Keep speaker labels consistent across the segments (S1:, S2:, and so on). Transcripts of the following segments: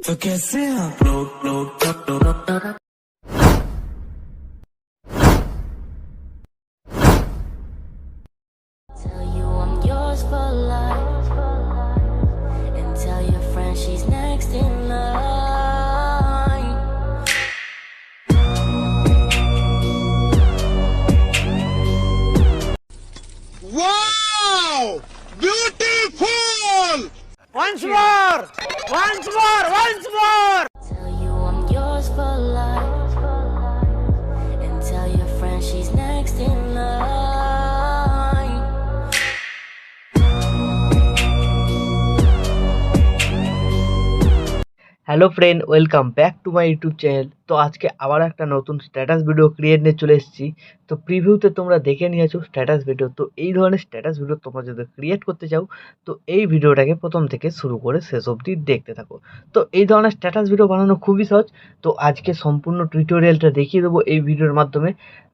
S1: तो कैसे आप लोग
S2: Tell you I'm yours for life, and tell your friend she's next in line.
S3: Wow! Beautiful!
S4: Once more! Once more! Once more!
S2: Tell you I'm yours for life, and tell your friend she's next in line.
S4: Hello friend, welcome back to my YouTube channel. তো আজকে আবার একটা নতুন status video create নিয়ে চলে এসেছি। তো প্রিভিউতে তোমরা দেখে নিয়েছো স্ট্যাটাস ভিডিও। তো এই ধরনের স্ট্যাটাস ভিডিও তোমরা যদি ক্রিয়েট করতে চাও, তো এই ভিডিওটাকে প্রথম থেকে শুরু করে শেষ অবধি দেখতে থাকো। তো এই ধরনের স্ট্যাটাস ভিডিও বানানো খুবই সহজ। তো আজকে সম্পূর্ণ টিউটোরিয়ালটা দেখিয়ে দেবো এই ভিডিওর মাধ্যমে।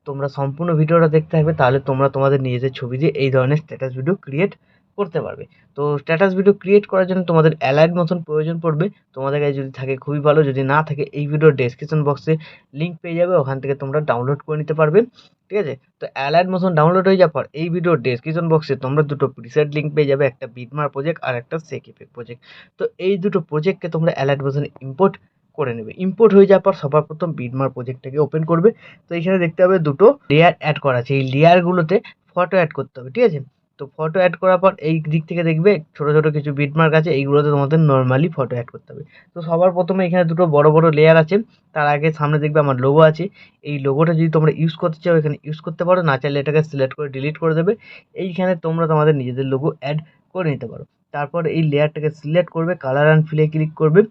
S4: তোমরা সম্পূর্ণ ভিডিওটা দেখতে থাকবে, তাহলে তোমরা তোমাদের নিজেদের ছবি দিয়ে এই ধরনের স্ট্যাটাস ভিডিও ক্রিয়েট করতে পারবে। তো স্ট্যাটাস ভিডিও ক্রিয়েট করার জন্য তোমাদের অ্যালাইট মতন প্রয়োজন পড়বে। তোমাদের কাছে যদি থাকে খুবই ভালো, যদি না থাকে এই ভিডিওর ডেসক্রিপশন বক্সে লিঙ্ক পেয়ে যাবে, ওখান থেকে তোমরা ডাউনলোড করে নিতে পারবে। ঠিক আছে, তো অ্যালাইট মতন ডাউনলোড হয়ে যাওয়ার পর এই ভিডিওর ডেসক্রিপশন বক্সে তোমরা দুটো প্রিসেট লিঙ্ক পেয়ে যাবে, একটা বিটমার প্রজেক্ট আর একটা সেক ইফেক্ট প্রজেক্ট। তো এই দুটো প্রজেক্টকে তোমরা অ্যালাইট মতন ইম্পোর্ট করে নেবে। ইম্পোর্ট হয়ে যাওয়ার পর সবার প্রথম বিটমার প্রজেক্টটাকে ওপেন করবে। তো এখানে দেখতে হবে দুটো লেয়ার অ্যাড করা আছে, এই লেয়ারগুলোতে ফটো অ্যাড করতে হবে। ঠিক আছে, তো ফটো অ্যাড করার পর এই দিক থেকে দেখবে ছোট ছোট কিছু বিটমার্ক আছে, এইগুলোতে তোমাদের নর্মালি ফটো অ্যাড করতে হবে। তো সবার প্রথমে এখানে দুটো বড় বড় লেয়ার আছে, তার আগে সামনে দেখবে আমার লোগো আছে। এই লোগোটা যদি তোমরা ইউজ করতে চাও এখানে ইউজ করতে পারো, না চাইলে এটাকে সিলেক্ট করে ডিলিট করে দেবে। এইখানে তোমরা তোমাদের নিজেদের লোগো অ্যাড করে নিতে পারো। তারপর এই লেয়ারটাকে সিলেক্ট করবে, কালার অ্যান্ড ফিলে ক্লিক করবে,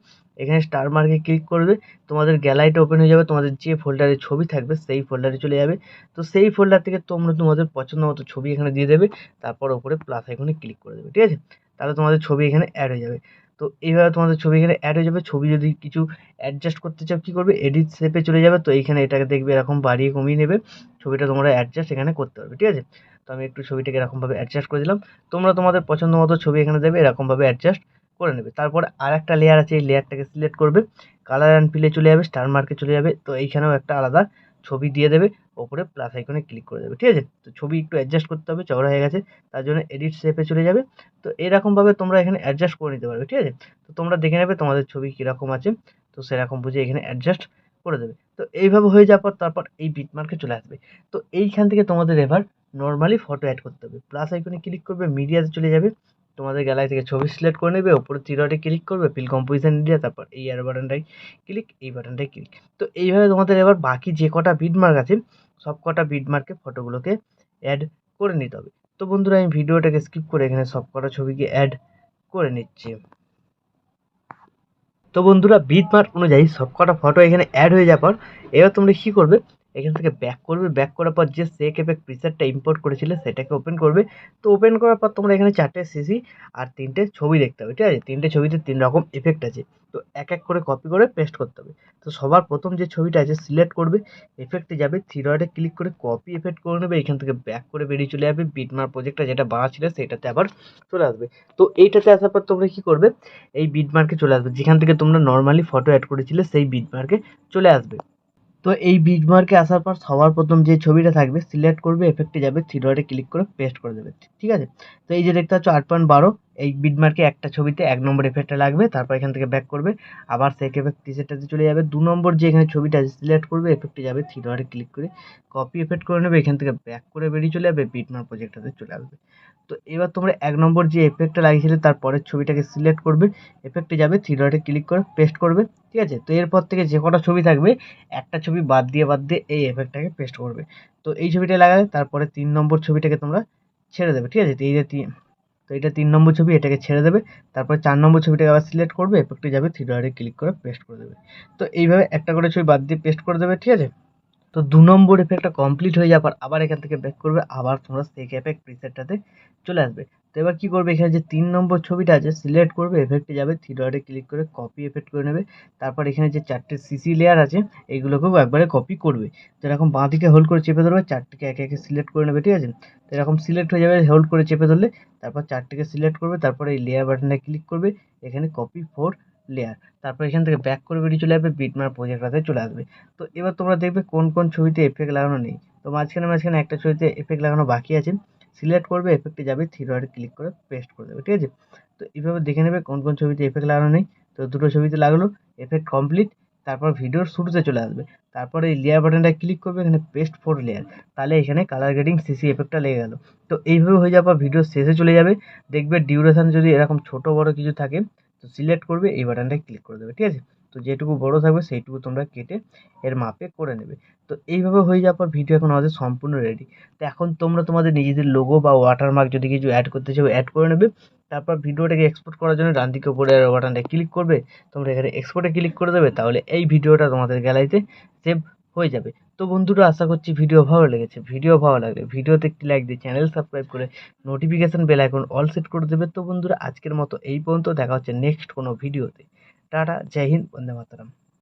S4: এখানে স্টার মার্কে ক্লিক করবে, তোমাদের গ্যালারিটা ওপেন হয়ে যাবে। তোমাদের যে ফোল্ডারে ছবি থাকবে সেই ফোল্ডারে চলে যাবে। তো সেই ফোল্ডার থেকে তোমরা তোমাদের পছন্দ মতো ছবি এখানে দিয়ে দেবে, তারপর ওপরে প্লাস আইকনে ক্লিক করে দেবে। ঠিক আছে, তাহলে তোমাদের ছবি এখানে অ্যাড হয়ে যাবে। তো এইভাবে তোমাদের ছবি এখানে অ্যাড হয়ে যাবে। ছবি যদি কিছু অ্যাডজাস্ট করতে চাও কী করবে, এডিট শেপে চলে যাবে। তো এইখানে এটাকে দেখবে এরকম বাড়িয়ে কমিয়ে নেবে, ছবিটা তোমরা অ্যাডজাস্ট এখানে করতে পারবে। ঠিক আছে, তো আমি একটু ছবিটাকে এরকমভাবে অ্যাডজাস্ট করে দিলাম। তোমরা তোমাদের পছন্দ মতো ছবি এখানে দেবে, এরকমভাবে অ্যাডজাস্ট করে নেবে। তারপর আর একটা লেয়ার আছে, এই লেয়ারটাকে সিলেক্ট করবে, কালার অ্যান্ড ফিলে চলে যাবে, স্টার মার্কে চলে যাবে। তো এইখানেও একটা আলাদা ছবি দিয়ে দেবে, ওপরে প্লাস আইকনে ক্লিক করে দেবে। ঠিক আছে, তো ছবি একটু অ্যাডজাস্ট করতে হবে, চওড়া হয়ে গেছে, তার জন্য এডিট শেপে চলে যাবে। তো এরকমভাবে তোমরা এখানে অ্যাডজাস্ট করে নিতে পারবে। ঠিক আছে, তো তোমরা দেখে নেবে তোমাদের ছবি কীরকম আছে, তো সেরকম বুঝে এখানে অ্যাডজাস্ট করে দেবে। তো এইভাবে হয়ে যাওয়ার পর তারপর এই বিটমার্কে চলে আসবে। তো এইখান থেকে তোমাদের এবার নর্মালি ফটো অ্যাড করতে হবে। প্লাস আইকনে ক্লিক করবে, মিডিয়াতে চলে যাবে, তোমাদের গ্যালারি থেকে ছবি সিলেক্ট করে নেবে, ওপরে থ্রি ক্লিক করবে, ফিল কম্পোজিশন এরিয়া, তারপর এই এর বাটনটায় ক্লিক, এই বাটনটায় ক্লিক। তো এইভাবে তোমাদের এবার বাকি যে কটা বিটমার্ক আছে সব কটা বিটমার্কে ফটোগুলোকে অ্যাড করে নিতে হবে। তো বন্ধুরা আমি ভিডিওটাকে স্কিপ করে এখানে সব কটা ছবিকে অ্যাড করে নিচ্ছি। তো বন্ধুরা বিটমার্ক অনুযায়ী সব কটা ফটো এখানে অ্যাড হয়ে যাওয়ার পর এবার তোমরা কী করবে, এখান থেকে ব্যাক করবে, ব্যাক করার পর যে সেক এফেক্ট প্রিসেটটা ইম্পোর্ট করেছিলে সেটাকে ওপেন করবে। তো ওপেন করার পর তোমরা এখানে 4টে সিসি আর 3টে ছবি দেখতে হবে। ঠিক আছে, 3টে ছবিতে 3 রকম এফেক্ট আছে, তো এক এক করে কপি করে পেস্ট করতে হবে। তো সবার প্রথম যে ছবিটা আছে সিলেক্ট করবে, এফেক্টে যাবে, থ্রি ক্লিক করে কপি এফেক্ট করে নেবে, এখান থেকে ব্যাক করে বেরিয়ে চলে যাবে, বিটমার্ক প্রজেক্টটা যেটা বানাচ্ছিলে সেটাতে আবার চলে আসবে। তো এইটাতে আসার পর তোমরা কী করবে, এই বিটমার্কে চলে আসবে, যেখান থেকে তোমরা নর্মালি ফটো অ্যাড করেছিলে সেই বিটমার্কে চলে আসবে। তো এই বিটমার্কে আসার পর সবার প্রথম যে ছবিটা থাকবে সিলেক্ট করবে, এফেক্টে যাবে, থ্রি ক্লিক করে পেস্ট করে দেবে। ঠিক আছে, তো এই যে দেখতে পাচ্ছ 8.12, এই বিটমার্কে একটা ছবিতে 1 নম্বর এফেক্টটা লাগবে। তারপর এখান থেকে ব্যাক করবে, আবার সেক এফেক্ট প্রিসেটটাতে চলে যাবে, 2 নম্বর যে এখানে ছবিটা আছে সিলেক্ট করবে, এফেক্টে যাবে, থ্রি ক্লিক করে কপি এফেক্ট করে নেবে, এখান থেকে ব্যাক করে বেরিয়ে চলে যাবে, বিটমার্ক প্রজেক্টটাতে চলে আসবে। তো এবার তোমরা 1 নম্বর যে এফেক্টটা লাগিয়েছিলে তার পরের ছবিটাকে সিলেক্ট করবে, এফেক্টে যাবে, থ্রি ক্লিক করে পেস্ট করবে। ঠিক আছে, তো এরপর থেকে যে কটা ছবি থাকবে একটা ছবি বাদ দিয়ে এই এফেক্টটাকে পেস্ট করবে। তো এই ছবিটা লাগালে তারপরে 3 নম্বর ছবিটাকে তোমরা ছেড়ে দেবে। ঠিক আছে, তো এই যে তো এটা 3 নম্বর ছবি, এটাকে ছেড়ে দেবে। তারপরে 4 নম্বর ছবিটাকে আবার সিলেক্ট করবে, এফেক্টে যাবে, থ্রি ক্লিক করে পেস্ট করে দেবে। তো এইভাবে একটা করে ছবি বাদ দিয়ে পেস্ট করে দেবে। ঠিক আছে, তো 2 নম্বর এফেক্টটা কমপ্লিট হয়ে যাওয়ার পর আবার এখান থেকে ব্যাক করবে, আবার তোমরা সেক এফেক্ট প্রিসেটটাতে চলে আসবে। তো এবার কী করবে, এখানে যে 3 নম্বর ছবিটা আছে সিলেক্ট করবে, এফেক্টে যাবে, থ্রি ক্লিক করে কপি এফেক্ট করে নেবে। তারপর এখানে যে 4টে সিসি লেয়ার আছে এইগুলোকেও একবারে কপি করবে। তো এরকম বাঁ দিকে হোল্ড করে চেপে ধরবে, 4টিকে একে একে সিলেক্ট করে নেবে। ঠিক আছে, তো এরকম সিলেক্ট হয়ে যাবে, হোল্ড করে চেপে ধরলে তারপর 4টিকে সিলেক্ট করবে, তারপরে এই লেয়ার বাটনে ক্লিক করবে, এখানে কপি ফর লেয়ার, তারপর এখান থেকে ব্যাক করে বেরিয়ে চলে আসবে বিটম্যাপ প্রজেক্টটাতে চলে আসবে। তো এবার তোমরা দেখবে কোন কোন ছবিতে এফেক্ট লাগানো নেই। তো মাঝখানে একটা ছবিতে এফেক্ট লাগানো বাকি আছে, সিলেক্ট করবে, এফেক্টে যাবে, থ্রি ডটে ক্লিক করে পেস্ট করে দেবে, ঠিক আছে। তো এইভাবে দেখে নেবে কোন কোন ছবিতে এফেক্ট লাগানো নেই। তো দুটো ছবিতে লাগলো, এফেক্ট কমপ্লিট। তারপর ভিডিওর শুরুতে চলে আসবে, তারপরে এই লেয়ার বাটনটা ক্লিক করবে, এখানে পেস্ট ফর লেয়ার, তাহলে এখানে কালার গ্রেডিং সিসি এফেক্টটা লেগে গেল। তো এইভাবে হয়ে যাওয়ার পর ভিডিও শেষে চলে যাবে, দেখবে ডিউরেশন যদি এরকম ছোট বড় কিছু থাকে তো সিলেক্ট করবে, এই বাটনটা ক্লিক করে দেবে, ঠিক আছে। তো যেটুকু বড় থাকবে সেইটুকু তোমরা কেটে এর মাপে করে নেবে। তো এইভাবে হয়ে যাওয়ার পর ভিডিও এখন আমাদের সম্পূর্ণ রেডি। তো এখন তোমরা তোমাদের নিজেদের লোগো বা ওয়াটারমার্ক যদি কিছু অ্যাড করতে চাও অ্যাড করে নেবে। তারপর ভিডিওটাকে এক্সপোর্ট করার জন্য ডান দিকে উপরে বাটনটা ক্লিক করবে, তোমরা এখানে এক্সপোর্টে ক্লিক করে দেবে, তাহলে এই ভিডিওটা তোমাদের গ্যালারিতে সেভ হয়ে যাবে। তো বন্ধুরা, আশা করছি ভিডিও ভালো লেগেছে। ভিডিও ভালো লাগলে ভিডিওতে একটি লাইক দিয়ে চ্যানেল সাবস্ক্রাইব করে notification bell icon all set করে দেবে। তো বন্ধুরা, আজকের মতো এই পর্যন্ত, দেখা হচ্ছে নেক্সট কোনো ভিডিওতে। টাটা, জয় হিন্দ, বন্দে মাতরম।